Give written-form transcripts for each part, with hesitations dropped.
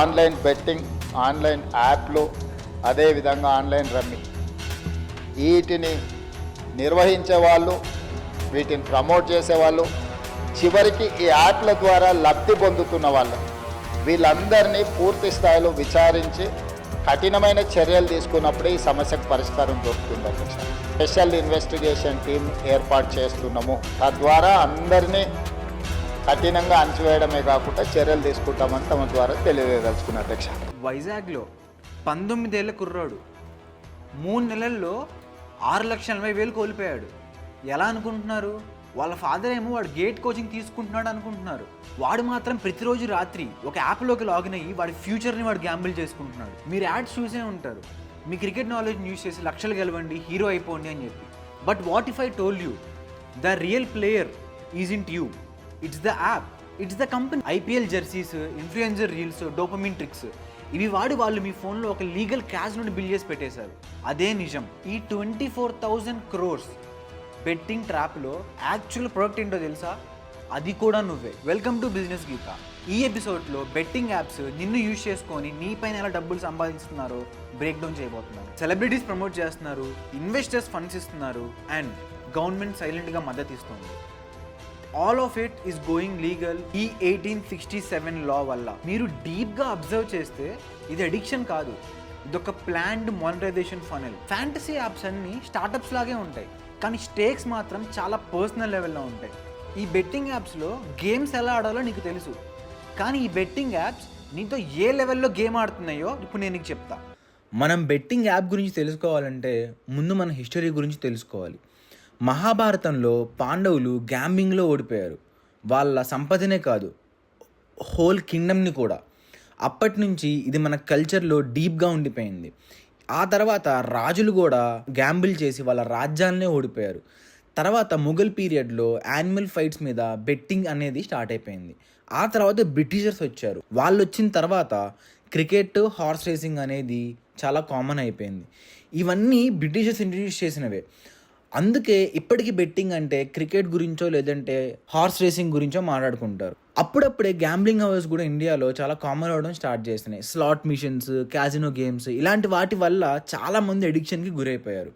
Online betting, online యాప్లు, అదేవిధంగా online rummy, వీటిని నిర్వహించే వాళ్ళు, వీటిని ప్రమోట్ చేసేవాళ్ళు, చివరికి ఈ యాప్ల ద్వారా లబ్ధి పొందుతున్న వాళ్ళు, వీళ్ళందరినీ పూర్తి స్థాయిలో విచారించి కఠినమైన చర్యలు తీసుకున్నప్పుడే ఈ సమస్యకు పరిష్కారం దొరుకుతుంది అధ్యక్ష. స్పెషల్ ఇన్వెస్టిగేషన్ టీం ఏర్పాటు చేస్తున్నాము. తద్వారా అందరినీ కఠినంగా అణచివేయడమే కాకుండా చర్యలు తీసుకుంటామని తమ ద్వారా తెలియదలుచుకున్న అధ్యక్ష. వైజాగ్లో 19 ఏళ్ల కుర్రాడు 3 నెలల్లో 6,40,000 కోల్పోయాడు. ఎలా అనుకుంటున్నారు? వాళ్ళ ఫాదర్ ఏమో వాడు గేట్ కోచింగ్ తీసుకుంటున్నాడు అనుకుంటున్నారు. వాడు మాత్రం ప్రతిరోజు రాత్రి ఒక యాప్లోకి లాగిన్ అయ్యి వాడి ఫ్యూచర్ని వాడు గ్యాంబుల్ చేసుకుంటున్నాడు. మీరు యాడ్స్ చూసే ఉంటారు, మీ క్రికెట్ నాలెడ్జ్ యూస్ చేసి లక్షలు గెలవండి, హీరో అయిపోండి అని చెప్పి. But what if I told you the real player isn't you, it's the app, it's the company. IPL jerseys, influencer reels, dopamine tricks, ఇవి వాడి వాళ్ళు మీ ఫోన్లో ఒక లీగల్ క్యాష్ నుండి బిల్ చేసి పెట్టేశారు. అదే నిజం. ఈ 24,000 crores బెట్టింగ్ ట్రాప్లో యాక్చువల్ ప్రొడక్ట్ ఏంటో తెలుసా? అది కూడా నువ్వే. వెల్కమ్ టు బిజినెస్ గీత. ఈ ఎపిసోడ్లో బెట్టింగ్ యాప్స్ నిన్ను యూజ్ చేసుకొని నీ పైన ఎలా డబ్బులు సంపాదిస్తున్నారో బ్రేక్ డౌన్ చేయబోతున్నారు. సెలబ్రిటీస్ ప్రమోట్ చేస్తున్నారు, ఇన్వెస్టర్స్ ఫండ్స్ ఇస్తున్నారు, అండ్ గవర్నమెంట్ సైలెంట్గా మద్దతు ఇస్తుంది. All of it is going legal ఈ 1867 లా వల్ల. మీరు డీప్గా అబ్జర్వ్ చేస్తే ఇది అడిక్షన్ కాదు, ఇదొక planned monetisation funnel. Fantasy apps అన్నీ స్టార్టప్స్ లాగే ఉంటాయి, కానీ స్టేక్స్ మాత్రం చాలా పర్సనల్ లెవెల్లో ఉంటాయి. ఈ బెట్టింగ్ యాప్స్లో గేమ్స్ ఎలా ఆడాలో నీకు తెలుసు, కానీ ఈ బెట్టింగ్ యాప్స్ నీతో ఏ లెవెల్లో గేమ్ ఆడుతున్నాయో ఇప్పుడు నేను నీకు చెప్తా. మనం బెట్టింగ్ యాప్ గురించి తెలుసుకోవాలంటే ముందు మన హిస్టరీ గురించి తెలుసుకోవాలి. మహాభారతంలో పాండవులు గ్యాంబింగ్లో ఓడిపోయారు. వాళ్ళ సంపదనే కాదు, హోల్ కింగ్డమ్ని కూడా. అప్పటి నుంచి ఇది మన కల్చర్లో డీప్గా ఉండిపోయింది. ఆ తర్వాత రాజులు కూడా గ్యాంబుల్ చేసి వాళ్ళ రాజ్యాలనే ఓడిపోయారు. తర్వాత ముఘల్ పీరియడ్లో యానిమల్ ఫైట్స్ మీద బెట్టింగ్ అనేది స్టార్ట్ అయిపోయింది. ఆ తర్వాత బ్రిటిషర్స్ వచ్చారు. వాళ్ళు వచ్చిన తర్వాత క్రికెట్, హార్స్ రేసింగ్ అనేది చాలా కామన్ అయిపోయింది. ఇవన్నీ బ్రిటిషర్స్ ఇంట్రడ్యూస్ చేసినవే. అందుకే ఇప్పటికీ బెట్టింగ్ అంటే క్రికెట్ గురించో లేదంటే హార్స్ రేసింగ్ గురించో మాట్లాడుకుంటారు. అప్పుడప్పుడే గ్యాంబ్లింగ్ హౌస్ కూడా ఇండియాలో చాలా కామన్ అవడం స్టార్ట్ చేస్తున్నాయి. స్లాట్ మిషన్స్, క్యాజినో గేమ్స్, ఇలాంటి వాటి వల్ల చాలామంది అడిక్షన్కి గురైపోయారు,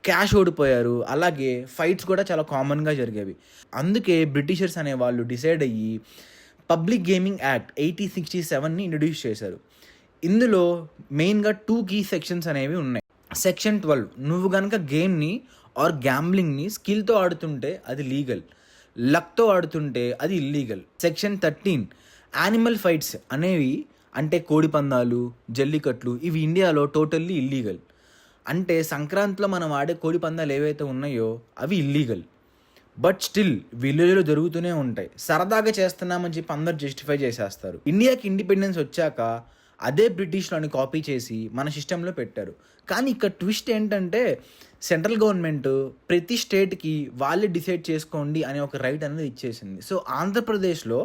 క్యాష్ ఓడిపోయారు. అలాగే ఫైట్స్ కూడా చాలా కామన్గా జరిగేవి. అందుకే బ్రిటిషర్స్ అనే వాళ్ళు డిసైడ్ అయ్యి పబ్లిక్ గేమింగ్ యాక్ట్ 1867ని ఇంట్రడ్యూస్ చేశారు. ఇందులో మెయిన్గా 2 కీ సెక్షన్స్ అనేవి ఉన్నాయి. సెక్షన్ 12, నువ్వు కనుక గేమ్ని ఆర్ గ్యాంబ్లింగ్ని స్కిల్తో ఆడుతుంటే అది లీగల్, లక్తో ఆడుతుంటే అది ఇల్లీగల్. సెక్షన్ 13, యానిమల్ ఫైట్స్ అనేవి అంటే కోడి పందాలు, జల్లికట్లు, ఇవి ఇండియాలో టోటల్లీ ఇల్లీగల్. అంటే సంక్రాంతిలో మనం ఆడే కోడి పందాలు ఏవైతే ఉన్నాయో అవి ఇల్లీగల్. బట్ స్టిల్ విలేజ్లో జరుగుతూనే ఉంటాయి. సరదాగా చేస్తున్నామని చెప్పి అందరు జస్టిఫై చేసేస్తారు. ఇండియాకి ఇండిపెండెన్స్ వచ్చాక అదే బ్రిటిష్లోని కాపీ చేసి మన సిస్టంలో పెట్టారు. కానీ ఇక్కడ ట్విస్ట్ ఏంటంటే సెంట్రల్ గవర్నమెంట్ ప్రతి స్టేట్కి వాళ్ళే డిసైడ్ చేసుకోండి అనే ఒక రైట్ అనేది ఇచ్చేసింది. సో ఆంధ్రప్రదేశ్లో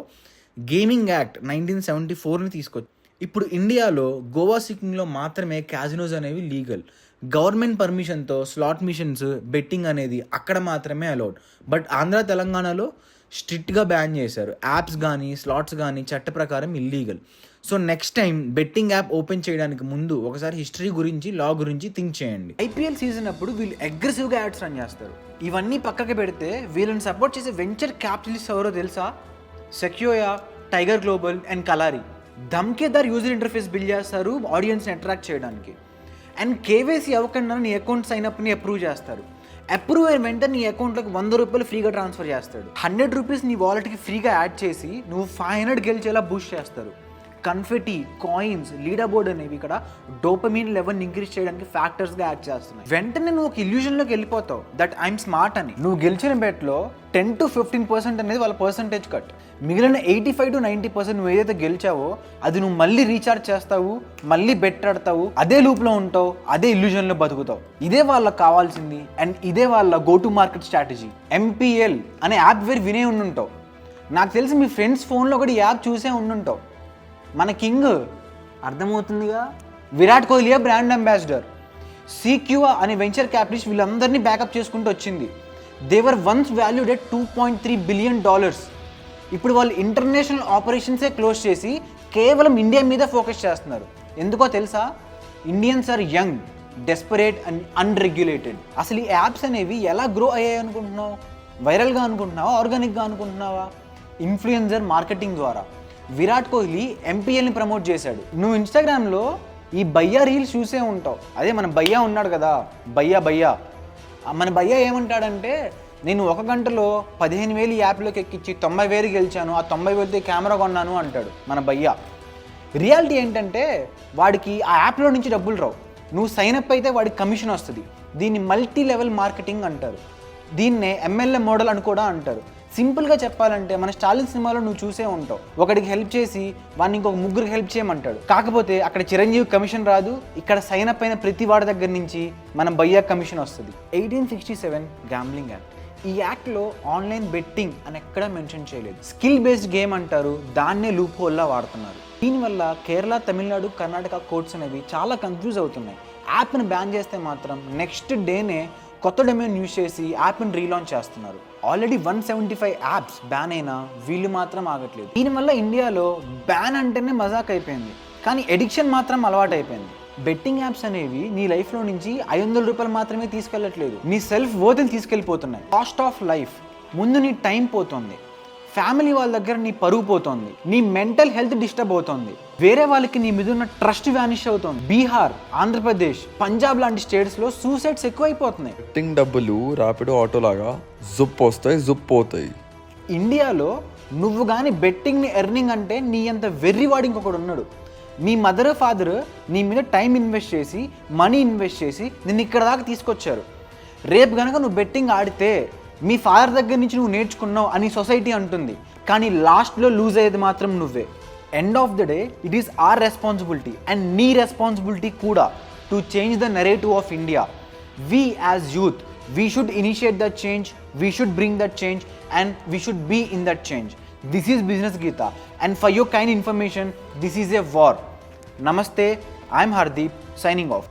గేమింగ్ యాక్ట్ 1974ని తీసుకొచ్చి ఇప్పుడు ఇండియాలో గోవా, సిక్కింలో మాత్రమే క్యాజినోస్ అనేవి లీగల్. గవర్నమెంట్ పర్మిషన్తో స్లాట్ మిషన్స్, బెట్టింగ్ అనేది అక్కడ మాత్రమే అలౌడ్. బట్ ఆంధ్ర, తెలంగాణలో స్ట్రిక్ట్గా బ్యాన్ చేశారు. యాప్స్ కానీ స్లాట్స్ కానీ చట్ట ప్రకారం illegal. So next time betting app open చేయడానికి ముందు ఒకసారి హిస్టరీ గురించి, లా గురించి థింక్ చేయండి. ఐపీఎల్ సీజన్ అప్పుడు వీళ్ళు అగ్రెసివ్గా యాడ్స్ రన్ చేస్తారు. ఇవన్నీ పక్కకి పెడితే వీళ్ళని సపోర్ట్ చేసే వెంచర్ క్యాపిటలిస్ట్ ఎవరో తెలుసా? Sequoia, tiger global and Kalaari. ధమ్కేదార్ యూజర్ ఇంటర్ఫేస్ బిల్డ్ చేస్తారు ఆడియన్స్ని అట్రాక్ట్ చేయడానికి. అండ్ కేవైసీ అవ్వకుండా నీ అకౌంట్ సైన్ అప్ని అప్రూవ్ చేస్తారు. అప్రూవ్ అయిన వెంటనే నీ అకౌంట్లోకి 100 రూపాయలు ఫ్రీగా ట్రాన్స్ఫర్ చేస్తాడు. 100 రూపీస్ నీ వాలెట్కి ఫ్రీగా యాడ్ చేసి నువ్వు 500 గెలిచేలా బూస్ట్ చేస్తారు. కన్ఫెటీ, కాయిన్స్, లీడర్ బోర్డ్ అనేవి ఇక్కడ డోపమిన్ లెవెల్ ఇంక్రీజ్ చేయడానికి ఫ్యాక్టర్స్గా యాడ్ చేస్తున్నాయి. వెంటనే నువ్వు ఒక ఇల్యూజన్లోకి వెళ్ళిపోతావు దట్ ఐఎమ్ స్మార్ట్ అని. నువ్వు గెలిచిన బెట్లో 10 to 15% అనేది వాళ్ళ పర్సంటేజ్ కట్. మిగిలిన 85 to 90% నువ్వు ఏదైతే గెలిచావో అది నువ్వు మళ్ళీ రీఛార్జ్ చేస్తావు, మళ్ళీ బెట్ ఆడతావు, అదే లూప్లో ఉంటావు, అదే ఇల్యూజన్లో బతుకుతావు. ఇదే వాళ్ళకి కావాల్సింది అండ్ ఇదే వాళ్ళ go to market strategy. MPL అనే యాప్ వేరు వినే ఉండుంటావు. నాకు తెలిసి మీ ఫ్రెండ్స్ ఫోన్లో కూడా ఈ యాప్ చూసే ఉండుంటావు. మన కింగ్ అర్థమవుతుందిగా, Virat Kohli brand ambassador. Sequoia అనే వెంచర్ క్యాపిటలిస్ట్ వీళ్ళందరినీ బ్యాకప్ చేసుకుంటూ వచ్చింది. They were once valued at $2.3 billion. ఇప్పుడు వాళ్ళు ఇంటర్నేషనల్ ఆపరేషన్సే క్లోజ్ చేసి కేవలం ఇండియా మీద ఫోకస్ చేస్తున్నారు. ఎందుకో తెలుసా? Indians are young, desperate and unregulated. అసలు ఈ యాప్స్ అనేవి ఎలా గ్రో అయ్యాయి అనుకుంటున్నావు? వైరల్గా అనుకుంటున్నావా, ఆర్గానిక్గా అనుకుంటున్నావా? ఇన్ఫ్లుయెన్సర్ మార్కెటింగ్ ద్వారా. విరాట్ కోహ్లీ ఎంపీఎల్ని ప్రమోట్ చేశాడు. నువ్వు ఇన్స్టాగ్రామ్లో ఈ భయ్యా రీల్స్ చూసే ఉంటావు. అదే మన భయ్యా ఉన్నాడు కదా, భయ్యా మన భయ్యా ఏమంటాడంటే, నేను 1 గంటలో 15,000 యాప్లోకి ఎక్కించి 90,000 గెలిచాను, ఆ 90,000తో కెమెరా కొన్నాను అంటాడు మన భయ్యా. రియాలిటీ ఏంటంటే వాడికి ఆ యాప్లో నుంచి డబ్బులు రావు. నువ్వు సైనప్ అయితే వాడికి కమిషన్ వస్తుంది. దీన్ని మల్టీ లెవెల్ మార్కెటింగ్ అంటారు. దీన్నే MLM మోడల్ అని కూడా అంటారు. సింపుల్గా చెప్పాలంటే మన స్టాలిన్ సినిమాలో నువ్వు చూసే ఉంటావు, ఒకడికి హెల్ప్ చేసి వాడిని ఇంకొక 3 హెల్ప్ చేయమంటాడు. కాకపోతే అక్కడ చిరంజీవి కమిషన్ రాదు, ఇక్కడ సైనప్ అయిన ప్రతి వాడి దగ్గర నుంచి మన భయ్యా కమిషన్ వస్తుంది. 1867 గ్యాంబ్లింగ్ యాక్ట్. ఈ యాక్ట్లో ఆన్లైన్ బెట్టింగ్ అని ఎక్కడా మెన్షన్ చేయలేదు. స్కిల్ బేస్డ్ గేమ్ అంటారు, దాన్నే లూప్ హోల్లా వాడుతున్నారు. దీనివల్ల కేరళ, తమిళనాడు, కర్ణాటక కోర్ట్స్ అనేవి చాలా కన్ఫ్యూజ్ అవుతున్నాయి. యాప్ని బ్యాన్ చేస్తే మాత్రం నెక్స్ట్ డేనే కొత్త డొమైన్ యూజ్ చేసి యాప్ని రీలాంచ్ చేస్తున్నారు. ఆల్రెడీ 175 యాప్స్ బ్యాన్ అయినా వీళ్ళు మాత్రం ఆగట్లేదు. దీనివల్ల ఇండియాలో బ్యాన్ అంటేనే మజాక్ అయిపోయింది, కానీ ఎడిక్షన్ మాత్రం అలవాటు అయిపోయింది. బెట్టింగ్ యాప్స్ అనేవి నీ లైఫ్లో నుంచి 500 రూపాయలు మాత్రమే తీసుకెళ్ళట్లేదు, నీ సెల్ఫ్ వర్త్ని తీసుకెళ్ళిపోతున్నాయి. కాస్ట్ ఆఫ్ లైఫ్, ముందు నీ టైం పోతుంది, ఫ్యామిలీ వాళ్ళ దగ్గర నీ పరువు పోతుంది, నీ మెంటల్ హెల్త్ డిస్టర్బ్ అవుతుంది, వేరే వాళ్ళకి నీ మీద ఉన్న ట్రస్ట్ వ్యానిష్ అవుతుంది. బీహార్, ఆంధ్రప్రదేశ్, పంజాబ్ లాంటి స్టేట్స్లో సూసైడ్స్ ఎక్కువైపోతున్నాయి. బెట్టింగ్ డబ్బులు ర్యాపిడో ఆటోలాగా జుప్ వస్తాయి, జుప్ పోతాయి. ఇండియాలో నువ్వు కానీ బెట్టింగ్ని ఎర్నింగ్ అంటే నీ అంత వెర్రివాడు ఇంకొకడు ఉన్నాడు. మీ మదర్ ఫాదర్ నీ మీద టైం ఇన్వెస్ట్ చేసి, మనీ ఇన్వెస్ట్ చేసి నిన్ను ఇక్కడ దాకా తీసుకొచ్చారు. రేపు కనుక నువ్వు బెట్టింగ్ ఆడితే మీ ఫాదర్ దగ్గర నుంచి నువ్వు నేర్చుకున్నావు అని సొసైటీ అంటుంది, కానీ లాస్ట్లో లూజ్ అయ్యేది మాత్రం నువ్వే. End of the day it is our responsibility and నీ రెస్పాన్సిబిలిటీ కూడా to change the narrative of India. We as youth, we should initiate that change, we should bring that change and we should be in that change. This is Business Geeta, and for your kind information, this is a war. Namaste, I am Hardeep, signing off.